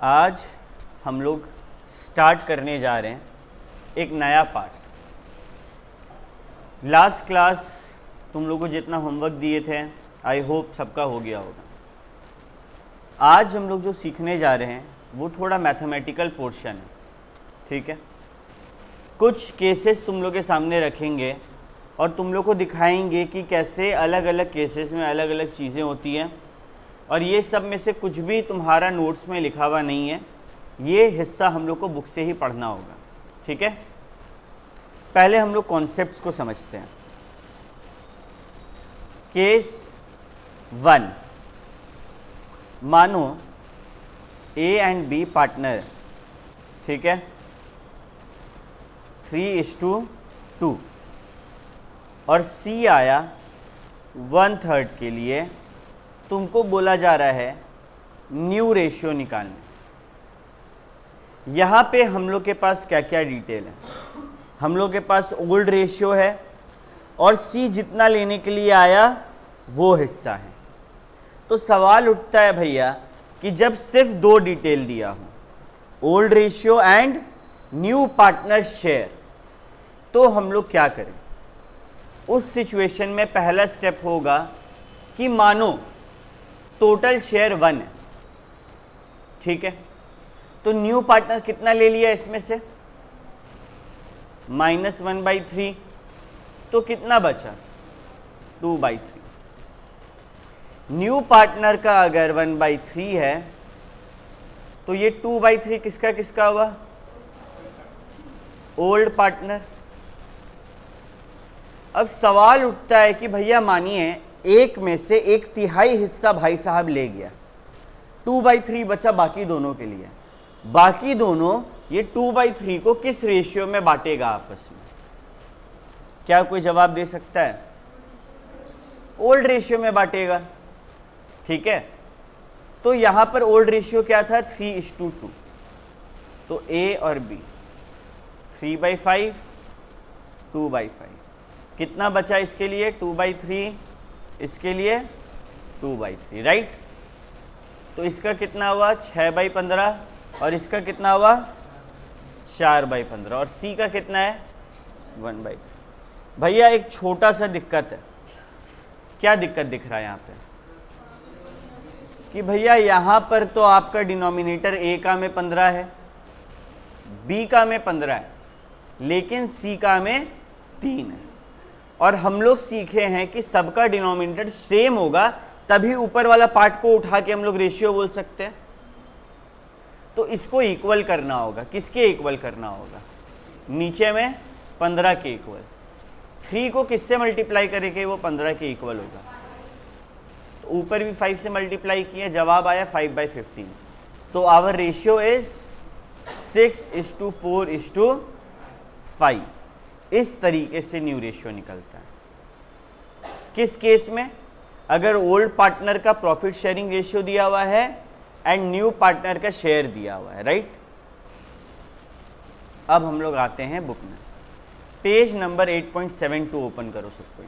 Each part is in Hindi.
आज हम लोग स्टार्ट करने जा रहे हैं एक नया पार्ट। लास्ट क्लास तुम लोगों को जितना होमवर्क दिए थे आई होप सबका हो गया होगा। आज हम लोग जो सीखने जा रहे हैं वो थोड़ा मैथमेटिकल पोर्शन है, ठीक है। कुछ केसेस तुम लोग के सामने रखेंगे और तुम लोग को दिखाएंगे कि कैसे अलग अलग केसेस में अलग अलग चीज़ें होती हैं, और ये सब में से कुछ भी तुम्हारा नोट्स में लिखा हुआ नहीं है, ये हिस्सा हम लोग को बुक से ही पढ़ना होगा, ठीक है। पहले हम लोग कॉन्सेप्ट्स को समझते हैं। केस 1, मानो ए एंड बी पार्टनर, ठीक है, 3:2 और सी आया 1/3 के लिए। तुमको बोला जा रहा है न्यू रेशियो निकालने। यहाँ पे हम लोग के पास क्या क्या डिटेल है, हम लोग के पास ओल्ड रेशियो है और सी जितना लेने के लिए आया वो हिस्सा है। तो सवाल उठता है भैया कि जब सिर्फ 2 डिटेल दिया हो, old ratio and new partner share, तो हम लोग क्या करें। उस सिचुएशन में पहला स्टेप होगा कि मानो टोटल शेयर 1 है, ठीक है। तो न्यू पार्टनर कितना ले लिया इसमें से, -1/3, तो कितना बचा 2/3। न्यू पार्टनर का अगर 1/3 है तो ये 2/3 किसका किसका हुआ, ओल्ड पार्टनर। अब सवाल उठता है कि भैया मानिए एक में से 1/3 हिस्सा भाई साहब ले गया, 2/3 बचा बाकी दोनों के लिए। बाकी दोनों ये 2/3 को किस रेशियो में बांटेगा आपस में, क्या कोई जवाब दे सकता है। ओल्ड रेशियो में बांटेगा, ठीक है। तो यहां पर ओल्ड रेशियो क्या था, 3:2। तो ए और बी 3/5 2/5, कितना बचा इसके लिए 2/3, इसके लिए 2/3, राइट। तो इसका कितना हुआ 6/15 और इसका कितना हुआ 4/15 और सी का कितना है 1/3। भैया एक छोटा सा दिक्कत है, क्या दिक्कत दिख रहा है यहाँ पे कि भैया यहाँ पर तो आपका डिनोमिनेटर ए का में 15 है, बी का में 15 है, लेकिन सी का में 3 है। और हम लोग सीखे हैं कि सबका डिनोमिनेटर सेम होगा तभी ऊपर वाला पार्ट को उठा के हम लोग रेशियो बोल सकते हैं। तो इसको इक्वल करना होगा, किसके इक्वल करना होगा, नीचे में 15 के इक्वल। 3 को किससे मल्टीप्लाई करेंगे, वो 15 के इक्वल होगा। तो ऊपर भी 5 से मल्टीप्लाई किए, जवाब आया 5/15। तो आवर रेशियो इज 6:4:5। इस तरीके से न्यू रेशियो निकलता है। किस केस में, अगर ओल्ड पार्टनर का प्रॉफिट शेयरिंग रेशियो दिया हुआ है एंड न्यू पार्टनर का शेयर दिया हुआ है, राइट। अब हम लोग आते हैं बुक में, पेज नंबर 8.72 ओपन करो सबको,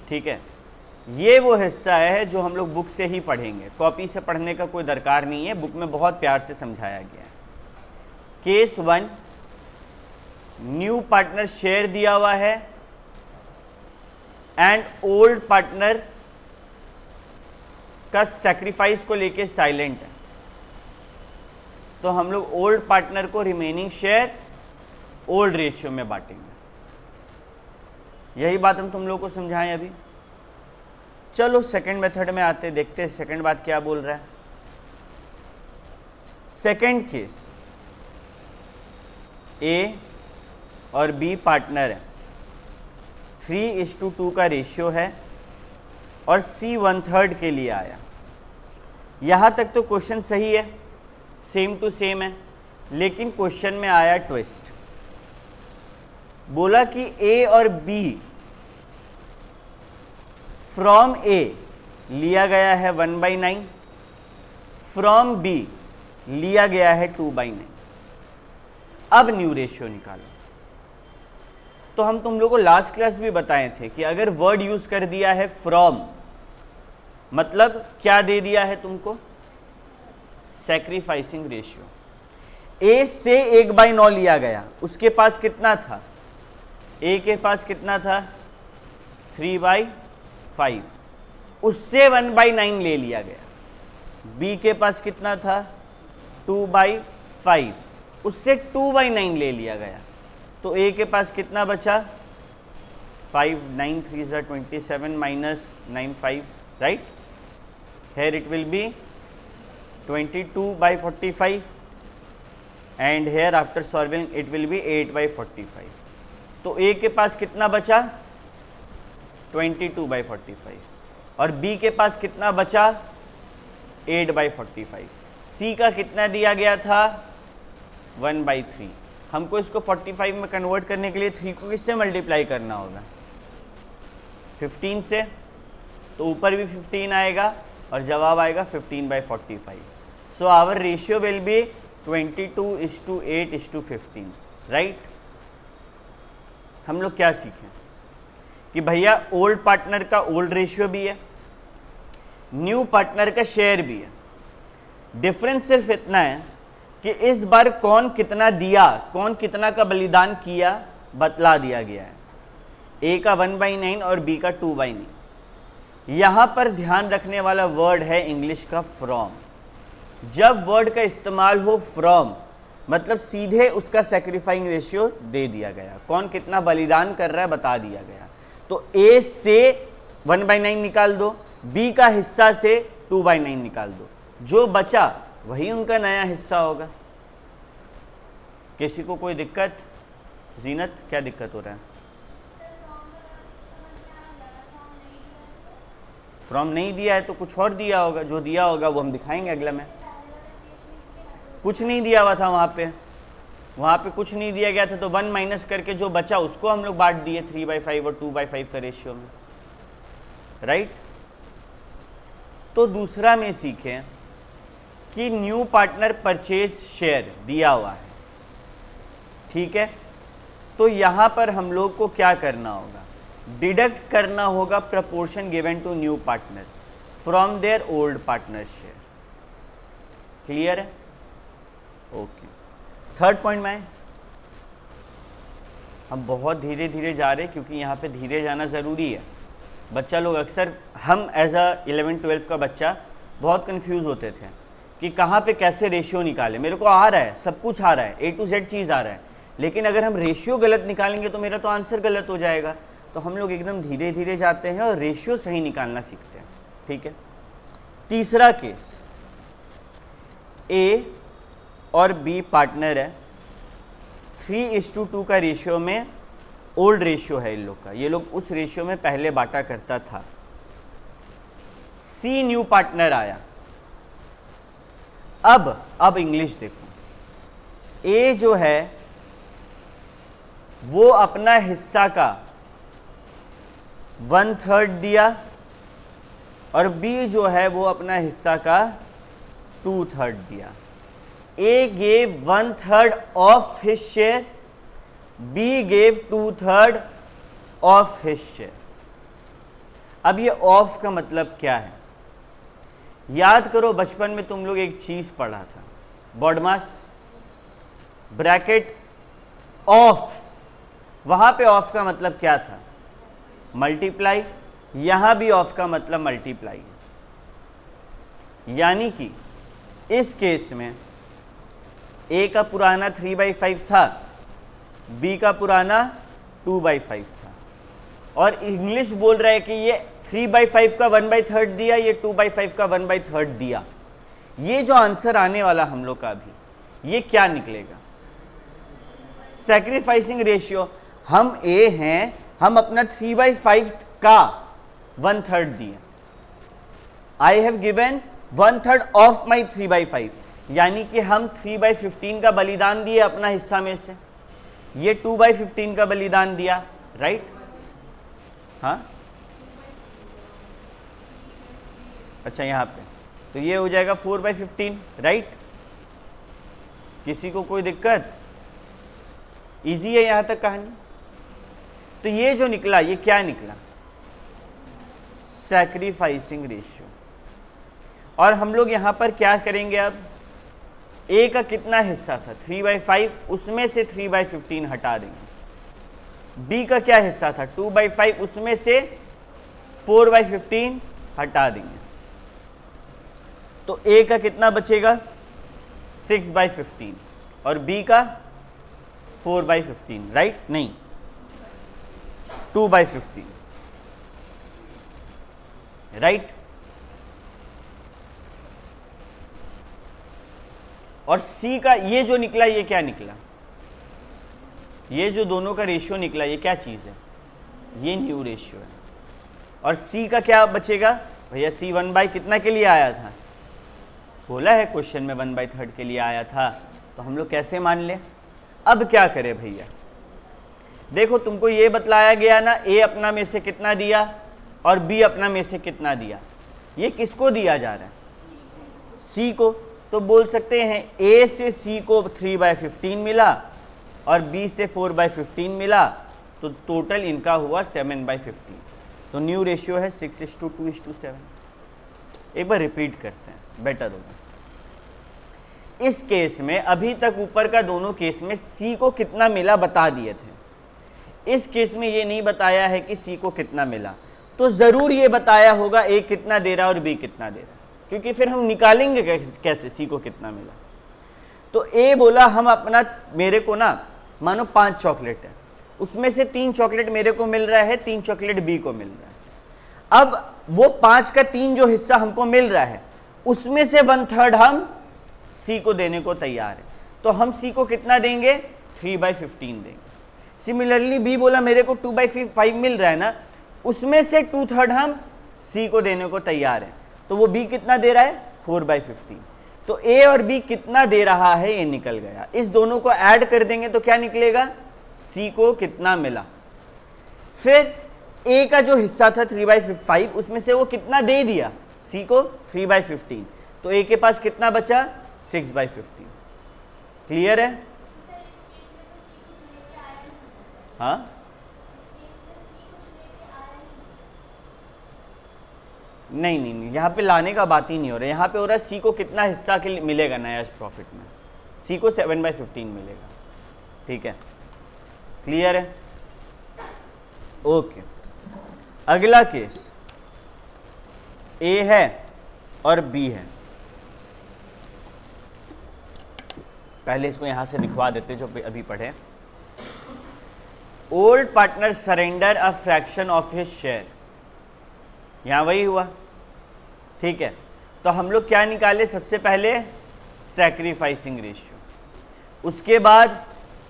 ठीक है। ये वो हिस्सा है जो हम लोग बुक से ही पढ़ेंगे, कॉपी से पढ़ने का कोई दरकार नहीं है, बुक में बहुत प्यार से समझाया गया है। केस 1, न्यू पार्टनर शेयर दिया हुआ है एंड ओल्ड पार्टनर का सैक्रिफाइस को लेके साइलेंट है। तो हम लोग ओल्ड पार्टनर को रिमेनिंग शेयर ओल्ड रेशियो में बांटेंगे। यही बात हम तुम लोग को समझाएं अभी। चलो सेकंड मेथड में आते, देखते हैं सेकंड बात क्या बोल रहा है। सेकंड केस, ए और बी पार्टनर है, 3:2 का रेशियो है और सी 1/3 के लिए आया। यहाँ तक तो क्वेश्चन सही है, सेम टू सेम है, लेकिन क्वेश्चन में आया ट्विस्ट। बोला कि ए और बी फ्रॉम ए लिया गया है 1/9, फ्रॉम बी लिया गया है 2/9। अब न्यू रेशियो निकालो। तो हम तुम लोगों को लास्ट क्लास भी बताए थे कि अगर वर्ड यूज कर दिया है फ्रॉम, मतलब क्या दे दिया है तुमको, सैक्रिफाइसिंग रेशियो। ए से 1/9 लिया गया, उसके पास कितना था, ए के पास कितना था 3/5, उससे 1/9 ले लिया गया। बी के पास कितना था 2/5, उससे 2/9 ले लिया गया। तो ए के पास कितना बचा 5, 9 3 27 minus 9 5, right? Here it will be 22/45 and here after solving it will be 8/45. तो ए के पास कितना बचा 22/45 और बी के पास कितना बचा 8/45। सी का कितना दिया गया था 1/3। हमको इसको 45 में कन्वर्ट करने के लिए 3 को किससे मल्टीप्लाई करना होगा 15 से, तो ऊपर भी 15 आएगा और जवाब आएगा 15/45। So our ratio will be 22:8:15, right. हम लोग क्या सीखें कि भैया ओल्ड पार्टनर का ओल्ड रेशियो भी है, न्यू पार्टनर का शेयर भी है। डिफरेंस सिर्फ इतना है कि इस बार कौन कितना दिया, कौन कितना का बलिदान किया बतला दिया गया है। ए का 1/9 और बी का 2/9। यहां पर ध्यान रखने वाला वर्ड है इंग्लिश का फ्रॉम। जब वर्ड का इस्तेमाल हो फ्रॉम, मतलब सीधे उसका सैक्रिफाइंग रेशियो दे दिया गया, कौन कितना बलिदान कर रहा है बता दिया गया। तो ए से 1/9 निकाल दो, बी का हिस्सा से 2/9 निकाल दो, जो बचा वही उनका नया हिस्सा होगा। किसी को कोई दिक्कत? जीनत क्या दिक्कत हो रहा है? फ्रॉम नहीं दिया है तो कुछ और दिया होगा, जो दिया होगा वो हम दिखाएंगे अगला में। कुछ नहीं दिया हुआ था वहाँ पे कुछ नहीं दिया गया था, तो 1 माइनस करके जो बचा उसको हम लोग बांट दिए 3/5 और 2/5 का रेशियो में, राइट। तो दूसरा में सीखें कि न्यू पार्टनर परचेज शेयर दिया हुआ है, ठीक है। तो यहाँ पर हम लोग को क्या करना होगा, डिडक्ट करना होगा proportion given to new partner from their old partner share. Clear है? ओके। थर्ड पॉइंट में हम बहुत धीरे धीरे जा रहे हैं क्योंकि यहाँ पे धीरे जाना ज़रूरी है। बच्चा लोग अक्सर, हम एज अ 11-12 का बच्चा बहुत कंफ्यूज होते थे कि कहाँ पे कैसे रेशियो निकालें। मेरे को आ रहा है, सब कुछ आ रहा है, A to Z चीज़ आ रहा है, लेकिन अगर हम रेशियो गलत निकालेंगे तो मेरा तो आंसर गलत हो जाएगा। तो हम लोग एकदम धीरे धीरे जाते हैं और रेशियो सही निकालना सीखते हैं, ठीक है। तीसरा केस, A और B पार्टनर है, 3:2 का रेशियो में ओल्ड रेशियो है इन लोग का, ये लोग उस रेशियो में पहले बांटा करता था। C न्यू पार्टनर आया। अब इंग्लिश देखो, A जो है वो अपना हिस्सा का 1/3 दिया और B जो है वो अपना हिस्सा का 2/3 दिया। A gave 1/3 of his share, B gave 2/3 of his share। अब ये ऑफ का मतलब क्या है? याद करो बचपन में तुम लोग एक चीज पढ़ा था, बॉडमास ब्रैकेट ऑफ। वहां पे ऑफ का मतलब क्या था? मल्टीप्लाई। यहां भी ऑफ का मतलब मल्टीप्लाई है। यानी कि इस केस में A का पुराना 3/5 था, B का पुराना 2/5 था, और इंग्लिश बोल रहा है कि ये 3/5 का 1/3 दिया, ये 2/5 का 1/3 दिया। ये जो आंसर आने वाला हम लोग का भी, ये क्या निकलेगा? Sacrificing ratio. हम A हैं, हम अपना 3/5 का 1/3 दिए। I have given 1/3 of my 3/5, यानी कि हम 3/15 का बलिदान दिए अपना हिस्सा में से, ये 2/15 का बलिदान दिया, राइट। हाँ अच्छा, यहाँ पे तो ये हो जाएगा 4/15, राइट। किसी को कोई दिक्कत? इजी है यहाँ तक कहानी। तो ये जो निकला, ये क्या निकला? Sacrificing ratio. और हम लोग यहाँ पर क्या करेंगे? अब ए का कितना हिस्सा था 3/5, उसमें से 3/15 हटा देंगे। बी का क्या हिस्सा था 2/5, उसमें से 4/15 हटा देंगे। तो ए का कितना बचेगा 6/15 और बी का 4/15, राइट? नहीं, 2/15, राइट? और सी का ये जो निकला, ये क्या निकला? ये जो दोनों का रेशियो निकला, ये क्या चीज है? ये न्यू रेशियो है। और सी का क्या बचेगा भैया? सी 1/, कितना के लिए आया था? बोला है क्वेश्चन में 1/3 के लिए आया था, तो हम लोग कैसे मान ले? अब क्या करें भैया? देखो तुमको ये बतलाया गया ना, ए अपना में से कितना दिया और बी अपना में से कितना दिया। ये किसको दिया जा रहा है? सी को। तो बोल सकते हैं ए से सी को 3/15 मिला और बी से 4/15 मिला, तो टोटल इनका हुआ 7/15। तो न्यू रेशियो है 6:2:7। एक बार रिपीट करते हैं, बेटर होगा। इस केस में अभी तक ऊपर का दोनों केस में सी को कितना मिला बता दिए थे। इस केस में ये नहीं बताया है कि सी को कितना मिला, तो जरूर ये बताया होगा ए कितना दे रहा है और बी कितना दे रहा है, क्योंकि फिर हम निकालेंगे कैसे सी को कितना मिला। तो ए बोला हम अपना, मेरे को ना मानो 5 चॉकलेट है, उसमें से 3 चॉकलेट मेरे को मिल रहा है, 3 चॉकलेट बी को मिल रहा है। अब वो 5 का 3 जो हिस्सा हमको मिल रहा है, उसमें से 1/3 हम सी को देने को तैयार है। तो हम सी को कितना देंगे 3/15 देंगे। सिमिलरली बी बोला मेरे को 2/5 मिल रहा है ना, उसमें से 2/3 हम सी को देने को तैयार है। तो वो बी कितना दे रहा है 4/15। तो ए और बी कितना दे रहा है ये निकल गया। इस दोनों को ऐड कर देंगे तो क्या निकलेगा, सी को कितना मिला। फिर ए का जो हिस्सा था 3/5, उसमें से वो कितना दे दिया सी को 3/15, तो ए के पास कितना बचा 6/15। क्लियर है? हाँ, नहीं नहीं नहीं, यहाँ पे लाने का बात ही नहीं हो रहा है। यहाँ पे हो रहा है सी को कितना हिस्सा के लिए मिलेगा नया प्रॉफिट में। सी को 7/15 मिलेगा। ठीक है, क्लियर है? ओके, अगला केस ए है और बी है। पहले इसको यहां से लिखवा देते जो अभी पढ़े। Old partner surrender a fraction of his share, यहां वही हुआ। ठीक है, तो हम लोग क्या निकाले सबसे पहले सैक्रिफाइसिंग रेशियो, उसके बाद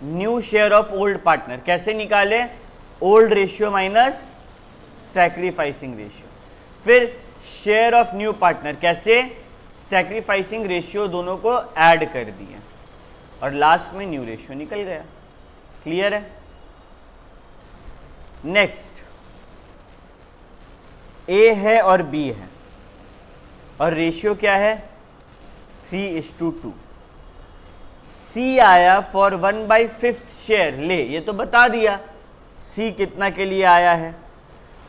new share of old partner. कैसे निकाले? Old ratio minus sacrificing ratio. फिर शेयर ऑफ न्यू पार्टनर, कैसे? सैक्रिफाइसिंग रेशियो दोनों को ऐड कर दिया और लास्ट में न्यू रेशियो निकल गया। क्लियर है? नेक्स्ट, ए है और बी है और रेशियो क्या है 3:2। सी आया फॉर 1/5 शेयर, ले ये तो बता दिया सी कितना के लिए आया है,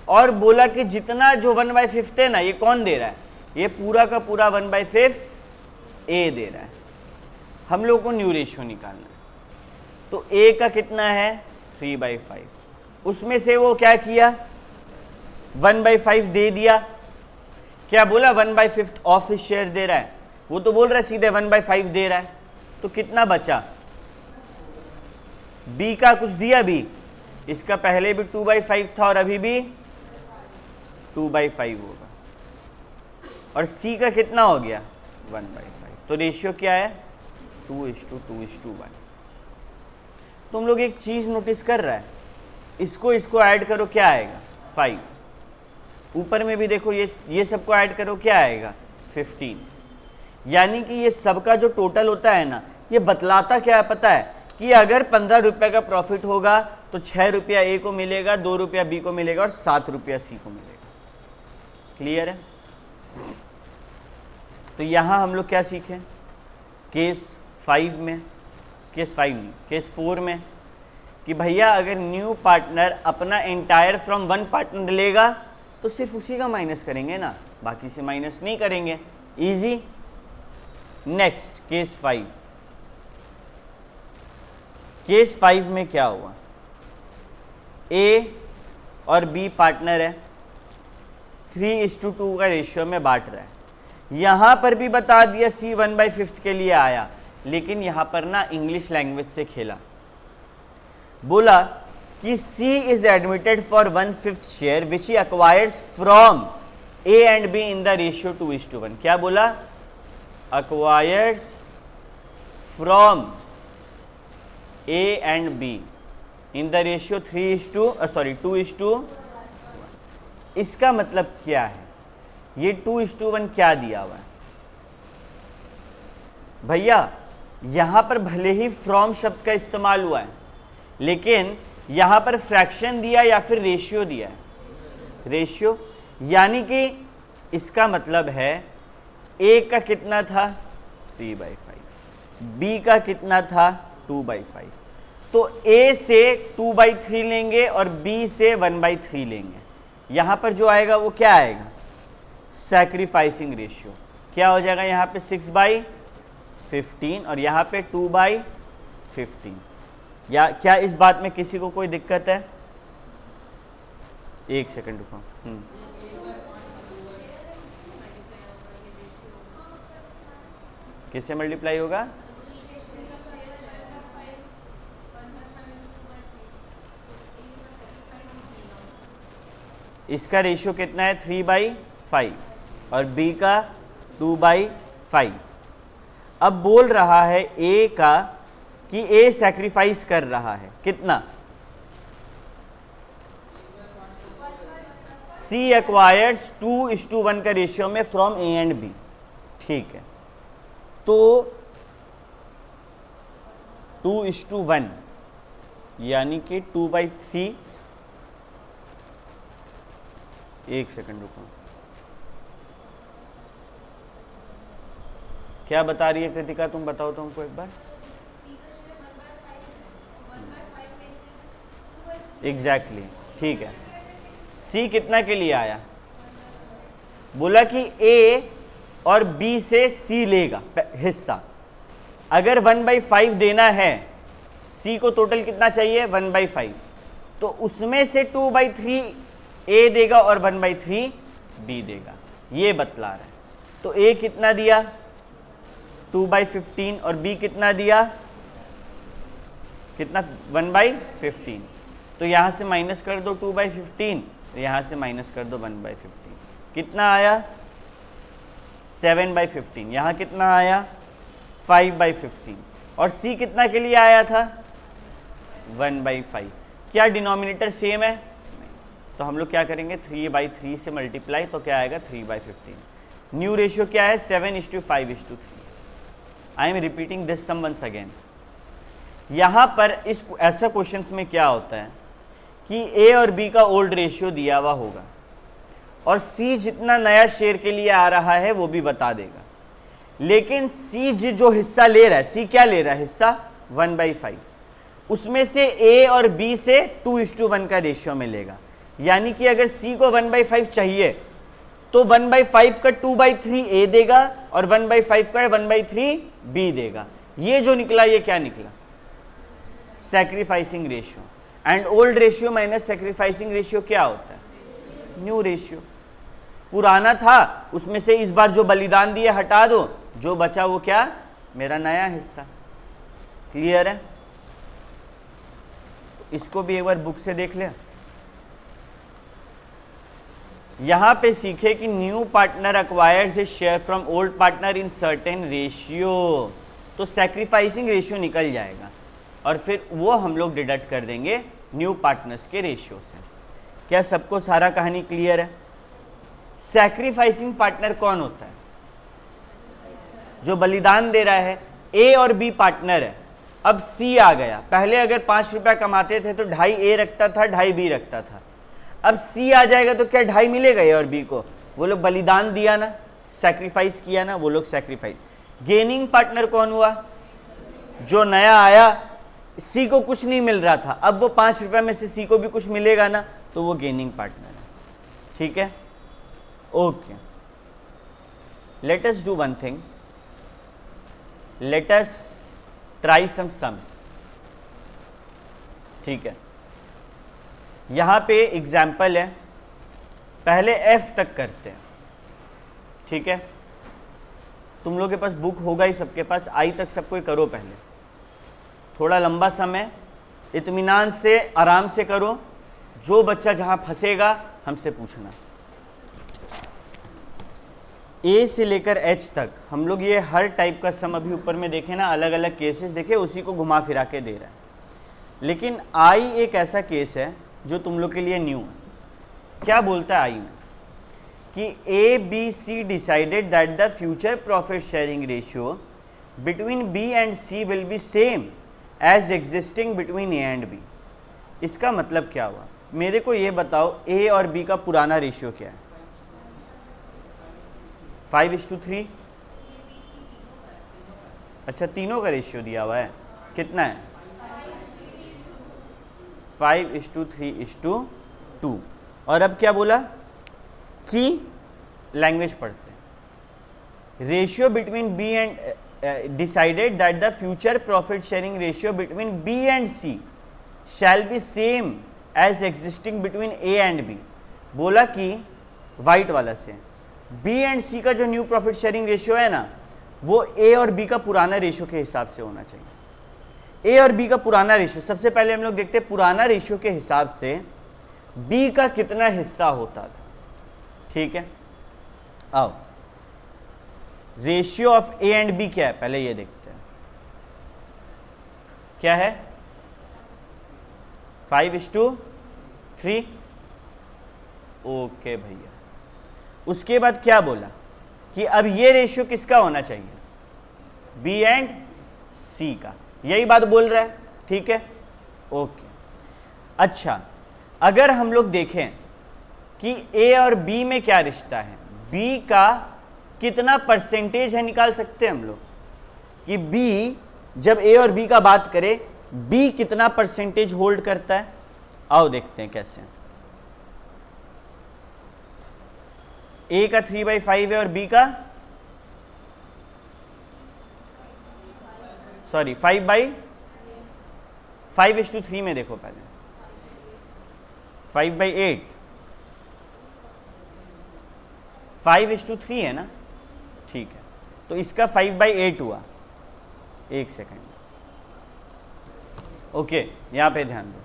और बोला कि जितना जो 1/5 है ना, ये कौन दे रहा है? ये पूरा का पूरा 1/5 ए दे रहा है। हम लोग को न्यू रेशियो निकालना है। तो ए का कितना है 3/5, उसमें से वो क्या किया 1/5 दे दिया। क्या बोला 1/5 ऑफ शेयर दे रहा है, वो तो बोल रहा है सीधे 1/5 दे रहा है। तो कितना बचा? बी का कुछ दिया, बी इसका पहले भी 2/5 था और अभी भी 2/5 होगा, और सी का कितना हो गया 1/5। तो रेशियो क्या है 2:2:1। तुम लोग एक चीज नोटिस कर रहा है, इसको ऐड करो क्या आएगा 5, ऊपर में भी देखो ये सबको ऐड करो क्या आएगा 15। यानी कि ये सबका जो टोटल होता है ना, ये बतलाता क्या है पता है, कि अगर 15 रुपये का प्रॉफिट होगा तो 6 रुपया ए को मिलेगा, 2 रुपया बी को मिलेगा और 7 रुपया सी को मिलेगा। क्लियर है? तो यहां हम लोग क्या सीखें केस 5 में, केस 5 नहीं, केस 4 में, कि भैया अगर न्यू पार्टनर अपना एंटायर फ्रॉम वन पार्टनर लेगा तो सिर्फ उसी का माइनस करेंगे ना, बाकी से माइनस नहीं करेंगे। इजी। नेक्स्ट केस 5, केस 5 में क्या हुआ, ए और बी पार्टनर है, 3:2 का रेशियो में बांट रहा है। यहां पर भी बता दिया सी 1/5 के लिए आया, लेकिन यहां पर ना इंग्लिश लैंग्वेज से खेला, बोला कि C is admitted for 1/5 share which he acquires from A and B in the ratio 2:1। क्या बोला, acquires from A and B in the ratio 2:1। इसका मतलब क्या है, ये 2:1 क्या दिया हुआ है भैया, यहां पर भले ही फ्रॉम शब्द का इस्तेमाल हुआ है, लेकिन यहां पर फ्रैक्शन दिया या फिर रेशियो दिया है, रेशियो। यानी कि इसका मतलब है ए का कितना था 3/5, बी का कितना था 2/5, तो ए से 2/3 लेंगे और बी से 1/3 लेंगे। यहां पर जो आएगा वो क्या आएगा, सैक्रिफाइसिंग रेशियो। क्या हो जाएगा यहां पे 6/15 और यहां पे 2/15। या क्या इस बात में किसी को कोई दिक्कत है, एक सेकंड रुको। किससे मल्टीप्लाई होगा, इसका रेशियो कितना है 3/5 और बी का 2/5। अब बोल रहा है ए का कि ए सैक्रिफाइस कर रहा है कितना, सी एक्वायर्स 2:1 का रेशियो में फ्रॉम ए एंड बी। ठीक है, तो 2:1 यानी कि 2/3। एक सेकंड रुको, क्या बता रही है कृतिका, तुम बताओ तो हमको एक बार। एग्जैक्टली ठीक है, सी कितना के लिए आया, बोला कि ए और बी से सी लेगा हिस्सा। अगर 1/5 देना है, सी को टोटल कितना चाहिए 1/5, तो उसमें से 2/3 ए देगा और 1/3 बी देगा, ये बतला रहा है। तो ए कितना दिया 2/15 और बी कितना दिया, कितना 1/15। तो यहां से माइनस कर दो 2/15, यहां से माइनस कर दो 1/15, कितना आया 7/15। यहां कितना आया 5/15 और सी कितना के लिए आया था 1/5। क्या डिनोमिनेटर सेम है, तो हम लोग क्या करेंगे 3/3 से मल्टीप्लाई, तो क्या आएगा 3/15। न्यू रेशियो क्या है 7:5:3। I am repeating this sum once again. यहां पर इस ऐसा क्वेश्चंस में क्या होता है कि ए और बी का ओल्ड रेशियो दिया हुआ होगा और सी जितना नया शेयर के लिए आ रहा है वो भी बता देगा, लेकिन सी जो हिस्सा ले रहा है, सी क्या ले रहा है हिस्सा 1/5, उसमें से ए और बी से 2:1 का रेशियो मिलेगा। यानी कि अगर सी को 1/5 चाहिए तो 1/5 का 2/3 ए देगा और 1/5 का 1/3 बी देगा। ये जो निकला ये क्या निकला sacrificing ratio. And old ratio minus sacrificing ratio क्या होता है न्यू रेशियो। पुराना था उसमें से इस बार जो बलिदान दिए हटा दो, जो बचा वो क्या मेरा नया हिस्सा। क्लियर है, इसको भी एक बार बुक से देख ले। यहां पे सीखे कि new partner acquires his share from old partner in certain ratio, तो सैक्रिफाइसिंग रेशियो निकल जाएगा और फिर वो हम लोग डिडक्ट कर देंगे न्यू पार्टनर्स के रेशियो से। क्या सबको सारा कहानी क्लियर है? सैक्रिफाइसिंग पार्टनर कौन होता है? जो बलिदान दे रहा है। ए और बी पार्टनर है, अब सी आ गया। पहले अगर 5 रुपया कमाते थे तो 2.5 ए रखता था, 2.5 बी रखता था। अब सी आ जाएगा तो क्या 2.5 मिलेगा ए और बी को? वो लोग बलिदान दिया ना, सैक्रिफाइस किया ना, वो लोग सैक्रिफाइस। गेनिंग पार्टनर कौन हुआ? जो नया आया, सी को कुछ नहीं मिल रहा था, अब वो 5 रुपये में से सी को भी कुछ मिलेगा ना, तो वो गेनिंग पार्टनर है। ठीक है, okay. Let us do one thing, let us try some sums. ठीक है, यहाँ पे एग्जाम्पल है, पहले F तक करते हैं। ठीक है, तुम लोग के पास बुक होगा ही सबके पास, I तक सब कोई करो पहले, थोड़ा लंबा समय इत्मीनान से आराम से करो, जो बच्चा जहाँ फंसेगा हमसे पूछना। A से लेकर H तक हम लोग ये हर टाइप का सम अभी ऊपर में देखे ना, अलग अलग केसेस देखे, उसी को घुमा फिरा के दे रहा है। लेकिन I एक ऐसा केस है जो तुम लोग के लिए न्यू है। क्या बोलता है I में कि A, B, C decided that the future profit sharing ratio between B and C will be same as existing between A and B। इसका मतलब क्या हुआ, मेरे को ये बताओ A और B का पुराना रेशियो क्या है? 5:3। अच्छा, तीनों का रेशियो दिया हुआ है, कितना है? 5:3:2। और अब क्या बोला कि लैंग्वेज पढ़ते हैं, ratio between B and decided that the future profit sharing ratio between B and C shall be same as existing between A and B. बोला कि वाइट वाला से बी एंड सी का जो न्यू प्रॉफिट शेयरिंग रेशियो है ना, वो ए और बी का पुराना रेशियो के हिसाब से होना चाहिए। ए और बी का पुराना रेशियो, सबसे पहले हम लोग देखते हैं पुराना रेशियो के हिसाब से बी का कितना हिस्सा होता था। ठीक है, आओ ratio of A and B क्या है पहले ये देखते हैं, क्या है? 5:3। ओके भैया, उसके बाद क्या बोला कि अब ये रेशियो किसका होना चाहिए? बी एंड सी का, यही बात बोल रहा है। ठीक है, ओके। अच्छा, अगर हम लोग देखें कि ए और बी में क्या रिश्ता है, बी का कितना परसेंटेज है निकाल सकते हैं हम लोग कि बी, जब ए और बी का बात करें, बी कितना परसेंटेज होल्ड करता है। आओ देखते हैं कैसे। ए का 3/5 है और बी का 5/3 में देखो पहले 5/8, 5:3 है ना। ठीक है, तो इसका 5/8 हुआ। एक सेकंड, ओके, यहां पे ध्यान दो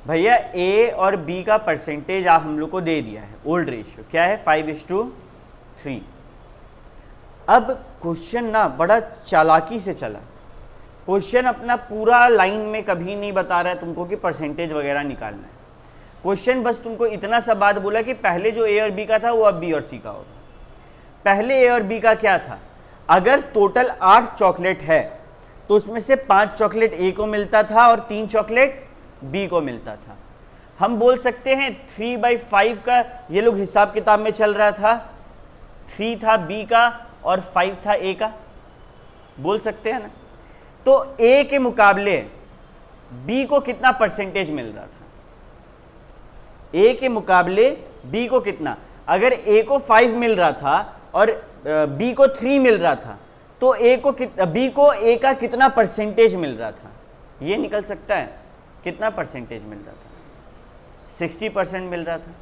भैया, ए और बी का परसेंटेज आप हम लोग को दे दिया है, ओल्ड रेशियो क्या है? 5:3। अब क्वेश्चन ना बड़ा चालाकी से चला, क्वेश्चन अपना पूरा लाइन में कभी नहीं बता रहा है तुमको कि परसेंटेज वगैरह निकालना है। क्वेश्चन बस तुमको इतना सा बात बोला कि पहले जो ए और बी का था वो अब बी और सी का होगा। पहले ए और बी का क्या था, अगर टोटल 8 चॉकलेट है तो उसमें से 5 चॉकलेट ए को मिलता था और 3 चॉकलेट बी को मिलता था। हम बोल सकते हैं 3/5 का ये लोग हिसाब किताब में चल रहा था, 3 था बी का और 5 था ए का, बोल सकते हैं ना। तो ए के मुकाबले बी को कितना परसेंटेज मिल रहा था? ए के मुकाबले बी को कितना, अगर ए को 5 मिल रहा था और बी को 3 मिल रहा था, तो बी को ए का कितना परसेंटेज मिल रहा था? ये निकल सकता है कितना परसेंटेज मिल रहा था? 60% मिल रहा था।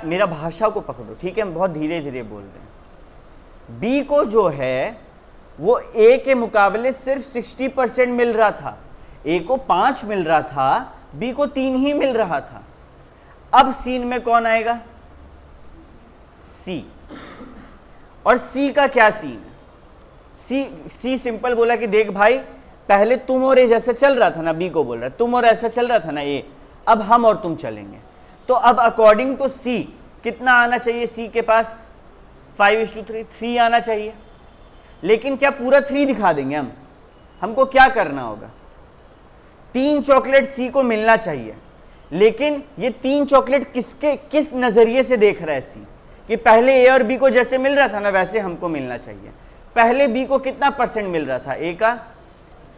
मेरा भाषा को पकड़ो, ठीक है, हम बहुत धीरे धीरे बोल रहे हैं। बी को जो है वो ए के मुकाबले सिर्फ 60% मिल रहा था। ए को 5 मिल रहा था, बी को 3 ही मिल रहा था। अब सीन में कौन आएगा? सी। और सी का क्या सीन है? सी सिंपल बोला कि देख भाई, पहले तुम और ए जैसे चल रहा था ना, बी को बोल रहा है तुम और ऐसा चल रहा था ना ए, अब हम और तुम चलेंगे। तो अब अकॉर्डिंग टू सी कितना आना चाहिए? सी के पास 5:3 आना चाहिए। लेकिन क्या पूरा 3 दिखा देंगे हम? हमको क्या करना होगा? 3 चॉकलेट सी को मिलना चाहिए, लेकिन ये 3 चॉकलेट किस नजरिए से देख रहा है सी, कि पहले ए और बी को जैसे मिल रहा था ना वैसे हमको मिलना चाहिए। पहले बी को कितना परसेंट मिल रहा था? ए का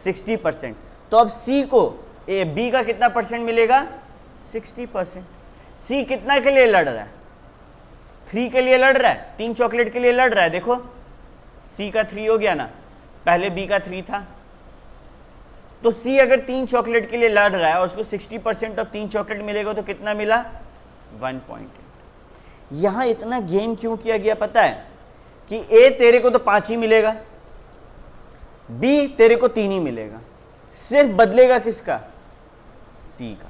60%। तो अब सी को बी का कितना परसेंट मिलेगा? 60%। सी कितना के लिए लड़ रहा है? 3 के लिए लड़ रहा है, 3 चॉकलेट के लिए लड़ रहा है। देखो सी का 3 हो गया ना, पहले बी का 3 था, तो सी अगर 3 चॉकलेट के लिए लड़ रहा है और उसको 60% ऑफ 3 चॉकलेट मिलेगा तो कितना मिला? 1.8। यहां इतना गेम क्यों किया गया पता है? कि ए तेरे को तो 5 ही मिलेगा, बी तेरे को 3 ही मिलेगा, सिर्फ बदलेगा किसका? सी का।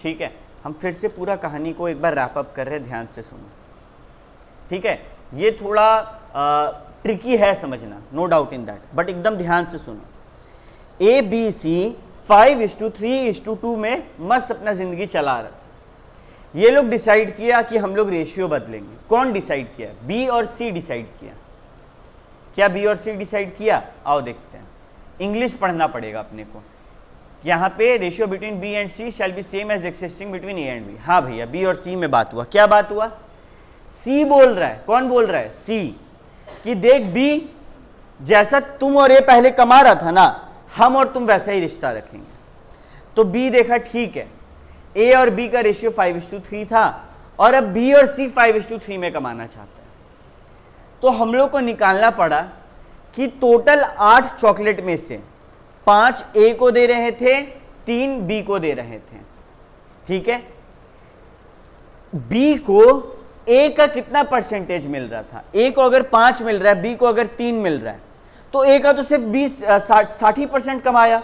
ठीक है, हम फिर से पूरा कहानी को एक बार रैप अप कर रहे हैं, ध्यान से सुनो। ठीक है, ये थोड़ा ट्रिकी है समझना, no doubt in that, but एकदम ध्यान से सुनो। ए बी सी 5:3:2 में मस्त अपना जिंदगी चला रहा था। ये लोग डिसाइड किया कि हम लोग रेशियो बदलेंगे। कौन डिसाइड किया? बी और सी डिसाइड किया। क्या बी और सी डिसाइड किया? आओ देखते हैं। इंग्लिश पढ़ना पड़ेगा अपने को। यहाँ पे ratio between B and C shall be same as existing between A and B. हाँ भैया, बी और सी में बात हुआ। क्या बात हुआ? सी बोल रहा है, कौन बोल रहा है? सी, कि देख बी, जैसा तुम और ए पहले कमा रहा था ना, हम और तुम वैसा ही रिश्ता रखेंगे। तो बी देखा ठीक है, ए और बी का रेशियो 5:3 था और अब बी और सी 5:3 में कमाना चाहता है। तो हम लोग को निकालना पड़ा कि टोटल 8 चॉकलेट में से 5 ए को दे रहे थे, 3 बी को दे रहे थे। ठीक है, बी को ए का कितना परसेंटेज मिल रहा था? ए को अगर 5 मिल रहा है, बी को अगर 3 मिल रहा है, तो ए का तो सिर्फ 60% कमाया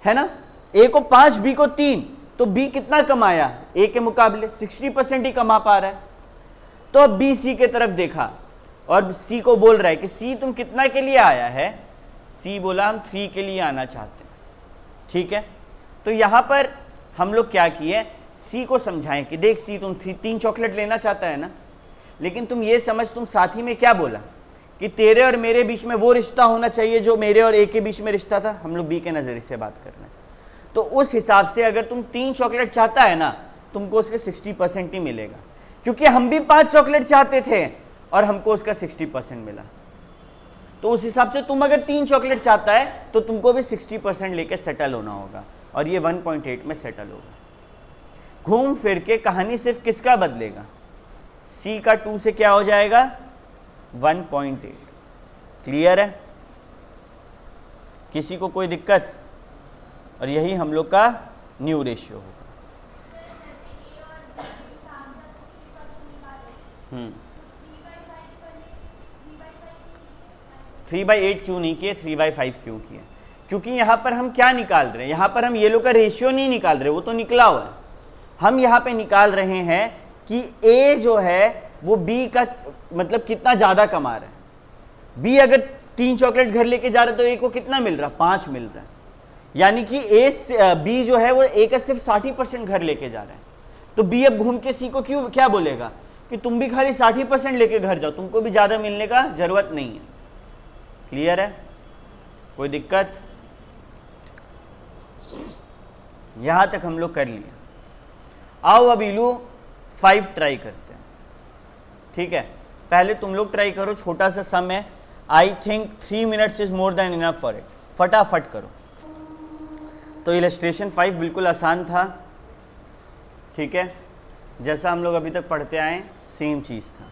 है ना। ए को 5, बी को 3, तो बी कितना कमाया? ए के मुकाबले 60% ही कमा पा रहा है। तो अब बी सी के तरफ देखा और सी को बोल रहा है कि सी तुम कितना के लिए आया है? सी बोला हम 3 के लिए आना चाहते हैं। ठीक है, तो यहां पर हम लोग क्या किए? सी को समझाएं कि देख सी, तुम 3 चॉकलेट लेना चाहता है ना, लेकिन तुम ये समझ, तुम साथी में क्या बोला कि तेरे और मेरे बीच में वो रिश्ता होना चाहिए जो मेरे और ए के बीच में रिश्ता था। हम लोग बी के नजरिए से बात कर रहे हैं। तो उस हिसाब से अगर तुम 3 चॉकलेट चाहता है ना, तुमको उसके 60% ही मिलेगा, क्योंकि हम भी 5 चॉकलेट चाहते थे और हमको उसका 60% मिला। तो उस हिसाब से तुम अगर 3 चॉकलेट चाहता है तो तुमको भी 60% लेके सेटल होना होगा और ये 1.8 में सेटल होगा। घूम फिर के कहानी सिर्फ किसका बदलेगा? सी का 2 से क्या हो जाएगा? 1.8। क्लियर है? किसी को कोई दिक्कत? और यही हम लोग का न्यू रेशियो होगा। 3/8 क्यों नहीं किए? 3/5 क्यों किए? क्योंकि यहां पर हम क्या निकाल रहे हैं? यहां पर हम ये लोग का रेशियो नहीं निकाल रहे, वो तो निकला हुआ है। हम यहां पे निकाल रहे हैं कि ए जो है वो बी का मतलब कितना ज्यादा कमा रहा है। बी अगर 3 चॉकलेट घर लेके जा रहा है तो ए को कितना मिल रहा है? 5 मिल रहा है। यानी कि बी जो है वो ए का सिर्फ 60% घर लेके जा रहा है। तो बी अब घूम के सी को क्यों क्या बोलेगा कि तुम भी खाली 60% लेके घर जाओ, तुमको भी ज्यादा मिलने का जरूरत नहीं है। क्लियर है? कोई दिक्कत? यहां तक हम लोग कर लिया। आओ अब इलू 5 ट्राई करते हैं। ठीक है, पहले तुम लोग ट्राई करो, छोटा सा सम है। I think 3 minutes is more than enough for it. फटाफट करो। तो इलस्ट्रेशन 5 बिल्कुल आसान था। ठीक है, जैसा हम लोग अभी तक पढ़ते आए सेम चीज था।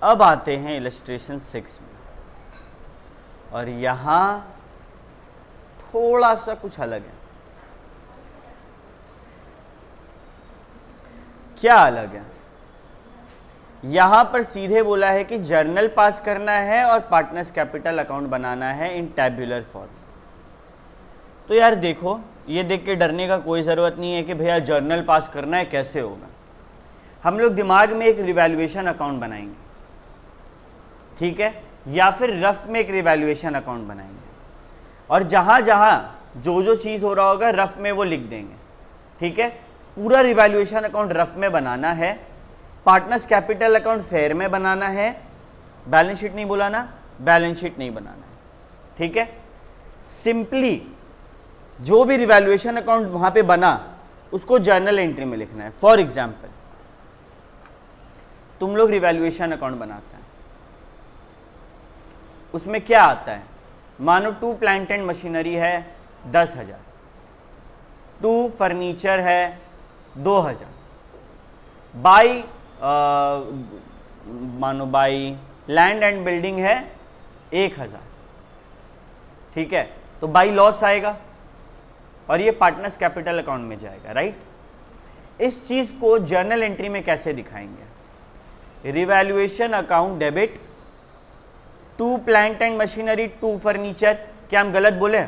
अब आते हैं इलस्ट्रेशन 6 में, और यहां थोड़ा सा कुछ अलग है। क्या अलग है? यहां पर सीधे बोला है कि जर्नल पास करना है और पार्टनर्स कैपिटल अकाउंट बनाना है इन टैब्यूलर फॉर्म। तो यार देखो, ये देख के डरने का कोई ज़रूरत नहीं है कि भैया जर्नल पास करना है, कैसे होगा। हम लोग दिमाग में एक रिवैल्यूएशन अकाउंट बनाएंगे, ठीक है, या फिर रफ में एक रिवैल्यूएशन अकाउंट बनाएंगे, और जहाँ जहाँ जो जो चीज़ हो रहा होगा रफ में वो लिख देंगे। ठीक है, पूरा रिवैल्यूएशन अकाउंट रफ में बनाना है, पार्टनर्स कैपिटल अकाउंट फेयर में बनाना है, बैलेंस शीट नहीं बुलाना, बैलेंस शीट नहीं बनाना है। ठीक है, सिंपली जो भी रिवैल्यूएशन अकाउंट वहां पे बना उसको जर्नल एंट्री में लिखना है। फॉर एग्जाम्पल तुम लोग रिवैल्यूएशन अकाउंट बनाते हैं, उसमें क्या आता है? मानो 2 प्लांट एंड मशीनरी है 10,000, 2 फर्नीचर है 2,000, बाई मानो बाई लैंड एंड बिल्डिंग है 1,000, ठीक है, तो बाई लॉस आएगा और ये पार्टनर्स कैपिटल अकाउंट में जाएगा, राइट। इस चीज को जर्नल एंट्री में कैसे दिखाएंगे? Revaluation account debit, 2 plant and machinery, 2 furniture, क्या हम गलत बोले?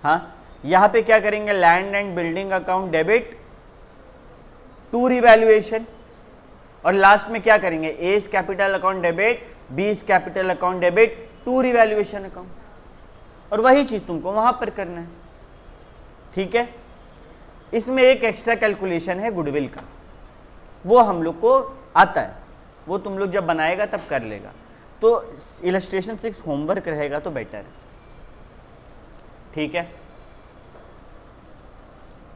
हाँ, यहां पे क्या करेंगे? Land and building account debit, 2 revaluation, और लास्ट में क्या करेंगे? A is capital account debit, B is capital account debit, 2 revaluation account, और वही चीज तुमको वहां पर करना है, ठीक है। इसमें एक एक्स्ट्रा कैलकुलेशन है गुडविल का, वो हम लोग को आता है, वो तुम लोग जब बनाएगा तब कर लेगा, तो इलस्ट्रेशन 6 होमवर्क रहेगा तो बेटर है, ठीक है।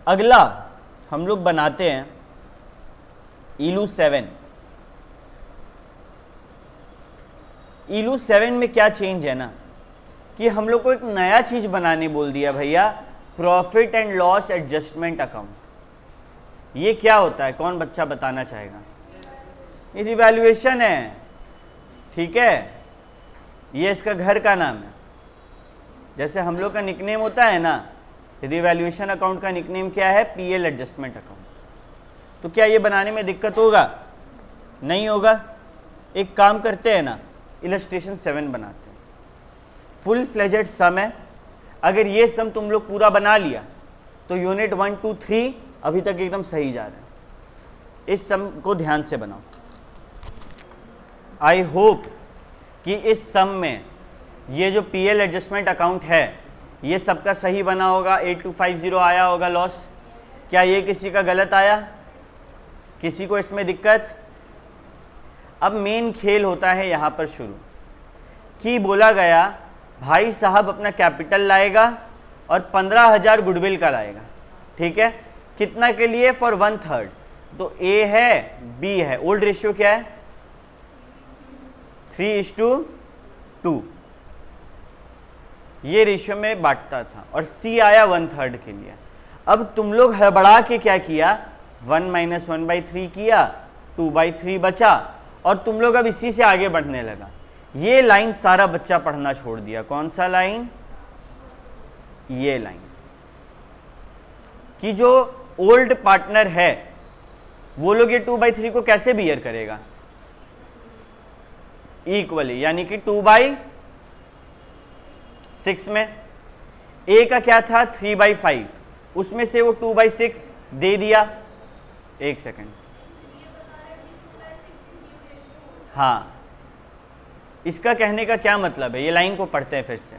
अगला हम लोग बनाते हैं इलू 7। इलू 7 में क्या चेंज है ना कि हम लोग को एक नया चीज बनाने बोल दिया भैया, profit and loss adjustment account. ये क्या होता है? कौन बच्चा बताना चाहेगा? ये रिवैल्यूएशन है, ठीक है, ये इसका घर का नाम है। जैसे हम लोग का निकनेम होता है ना, रिवैल्यूएशन अकाउंट का निकनेम क्या है? PL adjustment account. तो क्या ये बनाने में दिक्कत होगा? नहीं होगा। एक काम करते हैं ना, इलस्ट्रेशन 7 बनाते हैं, फुल फ्लेजेड सम है। अगर ये सम तुम लोग पूरा बना लिया तो यूनिट 1 2 3 अभी तक एकदम सही जा रहा है। इस सम को ध्यान से बनाओ। आई होप कि इस सम में ये जो पीएल एडजस्टमेंट अकाउंट है ये सबका सही बना होगा। 8250 आया होगा लॉस। क्या ये किसी का गलत आया? किसी को इसमें दिक्कत? अब मेन खेल होता है यहाँ पर शुरू कि बोला गया भाई साहब अपना कैपिटल लाएगा और 15,000 गुडविल का लाएगा, ठीक है। कितना के लिए? फॉर 1/3। तो ए है, बी है। ओल्ड रेशियो क्या है? 3:2। ये रेशियो में बांटता था और सी आया 1/3 के लिए। अब तुम लोग हड़बड़ा के क्या किया? 1 - 1/3 किया, 2/3 बचा और तुम लोग अब इसी से आगे बढ़ने लगा। ये लाइन सारा बच्चा पढ़ना छोड़ दिया। कौन सा लाइन? ये लाइन कि जो ओल्ड पार्टनर है वो लोग ये 2/3 को कैसे बियर करेगा? इक्वली, यानी कि 2/6 में। ए का क्या था? 3/5, उसमें से वो 2/6 दे दिया। एक सेकंड, हाँ, इसका कहने का क्या मतलब है? ये लाइन को पढ़ते हैं फिर से।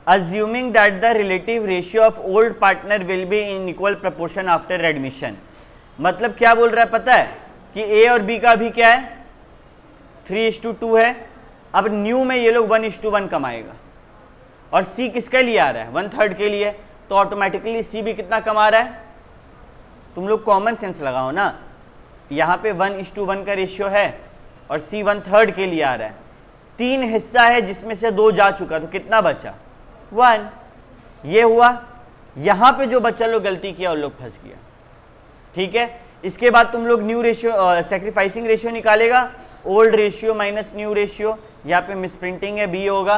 Assuming that the relative ratio of old partner will be in equal proportion after admission। मतलब क्या बोल रहा है पता है? कि ए और बी का भी क्या है? 3:2 है। अब न्यू में ये लोग 1:1 कमाएगा और सी किसके लिए आ रहा है? 1/3 के लिए। तो ऑटोमेटिकली सी भी कितना कमा रहा है? तुम लोग कॉमन सेंस लगाओ ना, यहाँ पे 1:1 का रेशियो है और सी 1/3 के लिए आ रहा है। 3 हिस्सा है जिसमें से 2 जा चुका, तो कितना बचा? 1। ये हुआ। यहां पे जो बच्चा लोग गलती किया उन लोग फंस गया, ठीक है। इसके बाद तुम लोग न्यू रेशियो, सैक्रिफाइसिंग रेशियो निकालेगा। Old ratio minus new ratio, यहाँ पे मिसप्रिंटिंग है, बी होगा।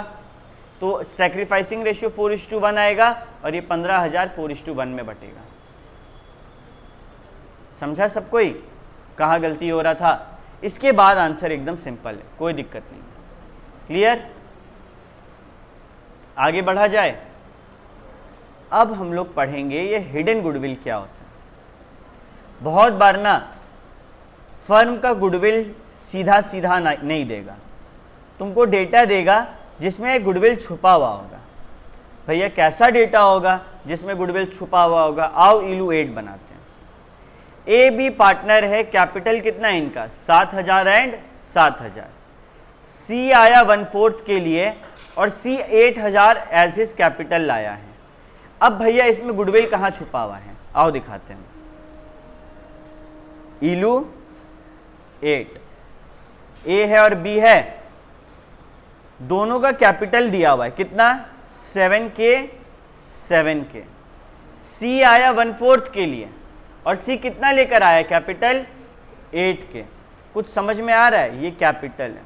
तो सैक्रिफाइसिंग रेशियो 4:1 आएगा और ये 15,000 4:1 में बटेगा। समझा सब कोई कहाँ गलती हो रहा था? इसके बाद आंसर एकदम सिंपल है, कोई दिक्कत नहीं। क्लियर? आगे बढ़ा जाए। अब हम लोग पढ़ेंगे ये हिडन गुडविल क्या होता है। बहुत बार ना फर्म का गुडविल सीधा सीधा नहीं देगा, तुमको डेटा देगा जिसमें गुडविल छुपा हुआ होगा। भैया कैसा डेटा होगा जिसमें गुडविल छुपा हुआ होगा? आओ इलू 8 बनाते हैं। ए बी पार्टनर है, कैपिटल कितना है इनका? 7,000 एंड 7,000। सी आया 1/4 के लिए और सी 8,000 एज हिज कैपिटल लाया है। अब भैया इसमें गुडविल कहां छुपा हुआ है? आओ दिखाते हैं। इलू 8, ए है और बी है, दोनों का कैपिटल दिया हुआ है कितना? 7K। सी आया 1/4 के लिए और सी कितना लेकर आया कैपिटल? 8K। कुछ समझ में आ रहा है? ये कैपिटल है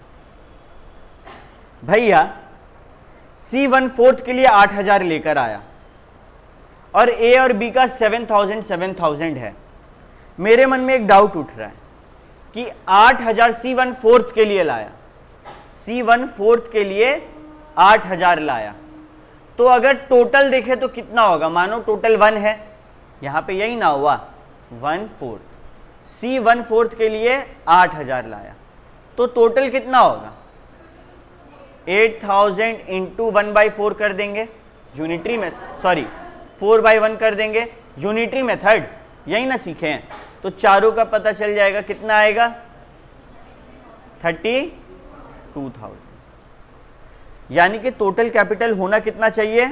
भैया। सी 1/4 के लिए 8,000 लेकर आया और ए और बी का 7,000 है। मेरे मन में एक डाउट उठ रहा है कि 8,000 सी 1/4 के लिए लाया, सी 1/4 के लिए 8,000 लाया, तो अगर टोटल देखे तो कितना होगा? मानो टोटल 1 है, यहां पे यही ना हुआ 1/4, सी 1/4 के लिए 8,000 लाया, तो टोटल कितना होगा? 8,000 इंटू 1/4 कर देंगे यूनिटरी मेथड, सॉरी 4/1 कर देंगे यूनिटरी मेथड, यही ना सीखे हैं। तो चारों का पता चल जाएगा, कितना आएगा? 32,000। यानी कि टोटल कैपिटल होना कितना चाहिए?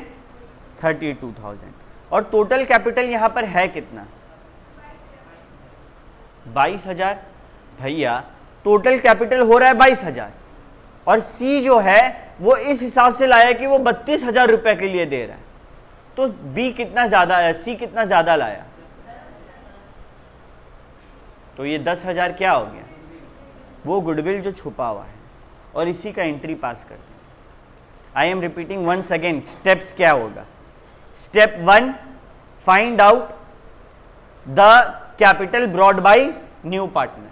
32,000। और टोटल कैपिटल यहां पर है कितना? 22,000। भैया टोटल कैपिटल हो रहा है 22,000 और सी जो है वो इस हिसाब से लाया कि वो 32,000 रुपए के लिए दे रहा है, तो बी कितना ज्यादा है? सी कितना ज्यादा लाया? तो ये 10,000 क्या हो गया? वो गुडविल जो छुपा हुआ है, और इसी का एंट्री पास करते हैं। I am repeating once again, steps क्या होगा? Step 1, find out the capital brought by new partner.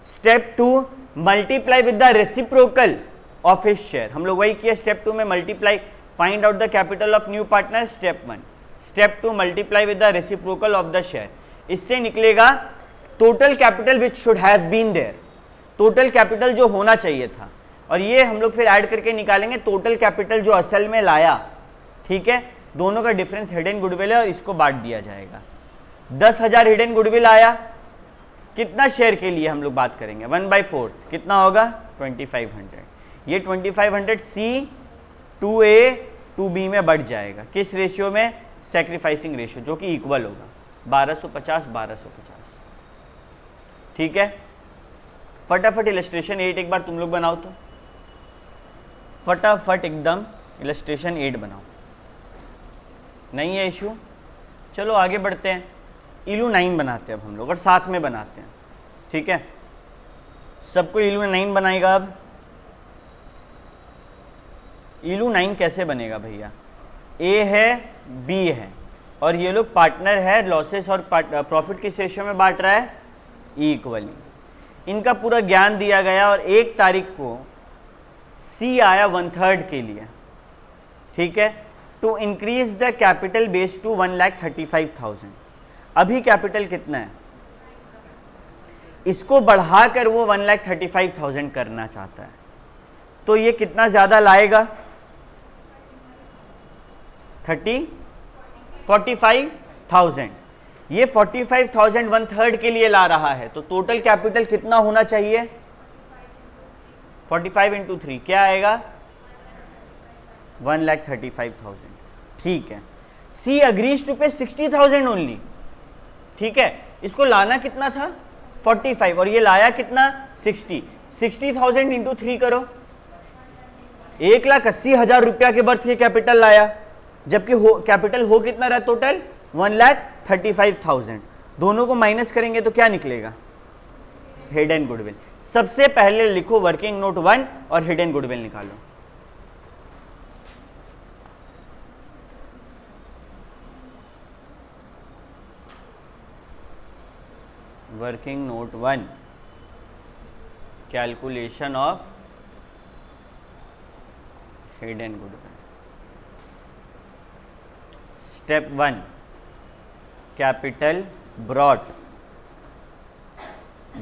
Step 2, multiply with the reciprocal of his share. हम लोग वही किया स्टेप 2 में, multiply, find out the capital of new partner step 1। Step 2, multiply with the reciprocal of the share. इससे निकलेगा total capital which should have been there, total capital जो होना चाहिए था, और ये हम लोग फिर ऐड करके निकालेंगे टोटल कैपिटल जो असल में लाया। ठीक है, दोनों का डिफरेंस हिडन गुडविल है और इसको बांट दिया जाएगा। 10,000 हिडन गुडविल आया, कितना शेयर के लिए हम लोग बात करेंगे? 1/4 कितना होगा? 2500। ये 2500 सी 2A 2B में बढ़ जाएगा, किस रेशियो में? सैक्रिफाइसिंग रेशियो, जो कि इक्वल होगा 1250। ठीक है, फटाफट इलस्ट्रेशन 8 एक बार तुम लोग बनाओ, तो फटाफट एकदम इलस्ट्रेशन 8 बनाओ। नहीं है इशू? चलो आगे बढ़ते हैं, इलू 9 बनाते हैं अब हम लोग, और साथ में बनाते हैं। ठीक है, सबको इलू 9 बनाएगा। अब इलू 9 कैसे बनेगा भैया? ए है, बी है, और ये लोग पार्टनर है, लॉसेस और प्रॉफिट किस रेशियो में बांट रहा है? इक्वली। इनका पूरा ज्ञान दिया गया, और 1 तारीख को सी आया 1/3 के लिए। ठीक है, to increase the capital base to 1,35,000। अभी कैपिटल कितना है? इसको बढ़ाकर वो 1,35,000 करना चाहता है, तो ये कितना ज्यादा लाएगा? 45,000। ये 45,000 1/3 के लिए ला रहा है, तो टोटल कैपिटल कितना होना चाहिए? 45 इंटू 3 क्या आएगा? 1,35,000। ठीक है, सी अग्रीज टू पे 60,000 ओनली। ठीक है, इसको लाना कितना था? 45, और ये लाया कितना? 60। 60,000 इंटू 3 करो, 1,80,000 रुपया के बर्थ ये कैपिटल लाया, जबकि कैपिटल हो कितना रहा टोटल? 1,35,000। दोनों को माइनस करेंगे तो क्या निकलेगा? Hidden goodwill. सबसे पहले लिखो वर्किंग नोट 1 और हिडन गुडविल निकालो। Working note 1, calculation of hidden goodwill. Step 1, capital brought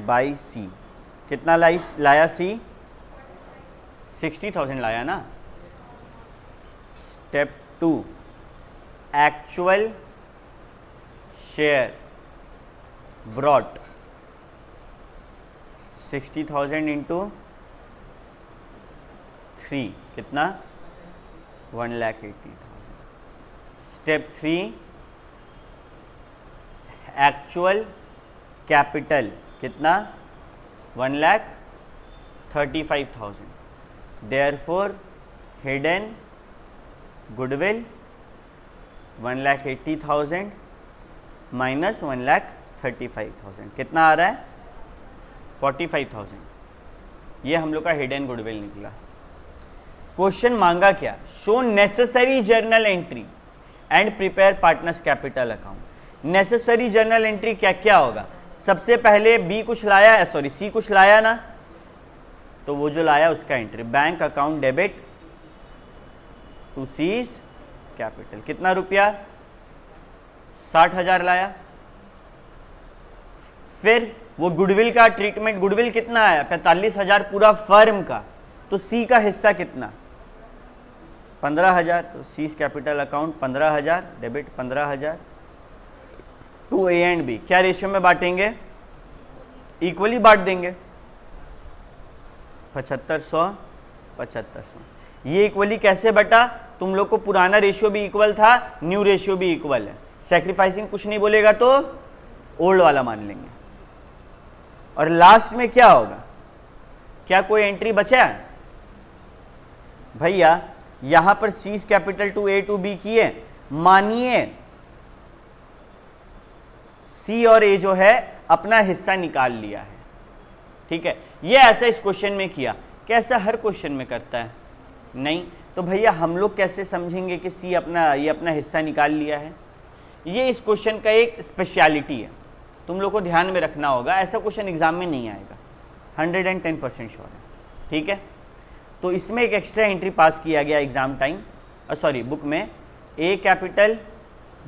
by C. कितना लाया सी? 60,000 लाया ना। Step 2, actual share brought 60,000 into 3 कितना? 1,80,000। स्टेप 3, एक्चुअल कैपिटल कितना? 1,35,000। देयरफॉर हिडन गुडविल 1,80,000 माइनस 1,35,000 कितना आ रहा है? 45,000। ये हम लोग का हिडन गुडविल निकला। क्वेश्चन मांगा क्या, show necessary journal entry and prepare partners capital account. Necessary journal entry क्या क्या होगा, सबसे पहले बी कुछ लाया, सॉरी सी कुछ लाया ना, तो वो जो लाया उसका entry, bank account debit to C's capital, कितना रुपया 60,000 लाया। फिर वो गुडविल का ट्रीटमेंट, गुडविल कितना आया 45,000 पूरा फर्म का, तो सी का हिस्सा कितना 15,000, तो C's capital account 15,000 debit 15,000 to A and B. क्या रेशियो में बांटेंगे, इक्वली बांट देंगे, 7500 7500। ये इक्वली कैसे बटा, तुम लोग को पुराना रेशियो भी इक्वल था, न्यू रेशियो भी इक्वल है, सैक्रिफाइसिंग कुछ नहीं बोलेगा तो ओल्ड वाला मान लेंगे। और लास्ट में क्या होगा, क्या कोई एंट्री बचा है भैया, यहां पर C's capital to A to B किए, मानिए सी और ए जो है अपना हिस्सा निकाल लिया है, ठीक है। ये ऐसा इस क्वेश्चन में किया, कैसा हर क्वेश्चन में करता है नहीं, तो भैया हम लोग कैसे समझेंगे कि सी ये अपना हिस्सा निकाल लिया है। ये इस क्वेश्चन का एक स्पेशलिटी है, तुम लोग को ध्यान में रखना होगा, ऐसा क्वेश्चन एग्जाम में नहीं आएगा, 110% श्योर है, ठीक है। तो इसमें एक एक्स्ट्रा एंट्री पास किया गया एग्जाम टाइम, सॉरी बुक में, A capital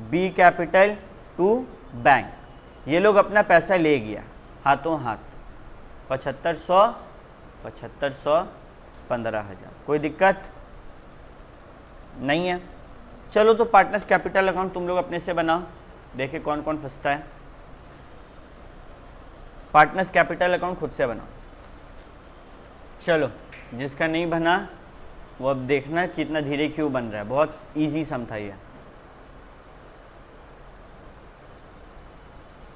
B capital to bank, ये लोग अपना पैसा ले गया हाथों हाथ, 7500 7500 15,000, कोई दिक्कत नहीं है। चलो तो पार्टनर्स कैपिटल अकाउंट तुम लोग अपने से बनाओ, देखे कौन कौन फंसता है। पार्टनर्स कैपिटल अकाउंट खुद से बनाओ, चलो जिसका नहीं बना वो अब देखना कितना धीरे क्यों बन रहा है, बहुत इजी सम था ये।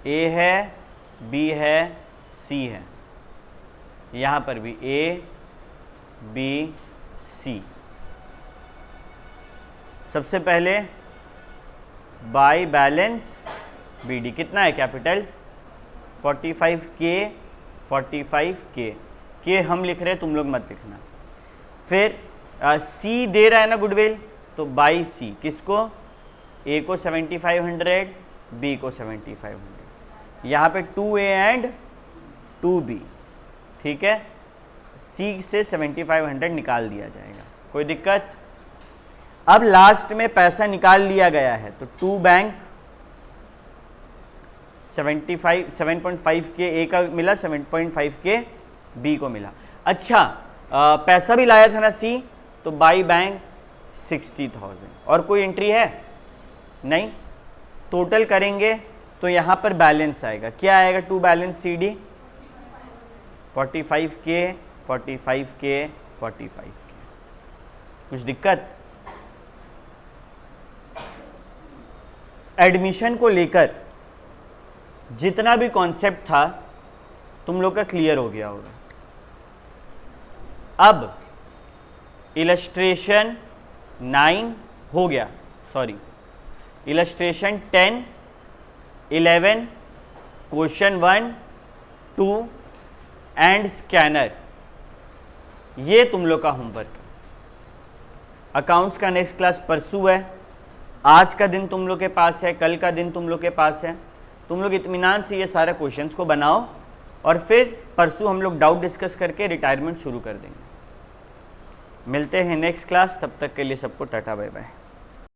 ए है, बी है, सी है, यहां पर भी ए बी सी। सबसे पहले बाय बैलेंस बीडी कितना है कैपिटल 45K 45K, के हम लिख रहे हैं, तुम लोग मत लिखना। फिर सी दे रहा है ना गुडविल, तो बाई सी किसको, ए को 7500, बी को 7500, यहाँ पे 2A एंड 2B, ठीक है। सी से 7500 निकाल दिया जाएगा, कोई दिक्कत। अब लास्ट में पैसा निकाल लिया गया है, तो टू बैंक 7.5K ए का मिला, 7.5K बी को मिला। अच्छा पैसा भी लाया था ना सी, तो बाई बैंक 60,000। और कोई एंट्री है नहीं, टोटल करेंगे तो यहाँ पर बैलेंस आएगा, क्या आएगा, to balance C D 45K 45K 45K। कुछ दिक्कत, एडमिशन को लेकर जितना भी कॉन्सेप्ट था तुम लोग का क्लियर हो गया होगा। अब इलस्ट्रेशन 9 हो गया, sorry illustration 10 11 question 1 2 and scanner, ये तुम लोग का होमवर्क है। अकाउंट्स का नेक्स्ट क्लास परसों है, आज का दिन तुम लोग के पास है, कल का दिन तुम लोग के पास है। तुम लोग इत्मीनान से ये सारे क्वेश्चंस को बनाओ और फिर परसों हम लोग डाउट डिस्कस करके रिटायरमेंट शुरू कर देंगे। मिलते हैं नेक्स्ट क्लास, तब तक के लिए सबको टाटा बाय बाय।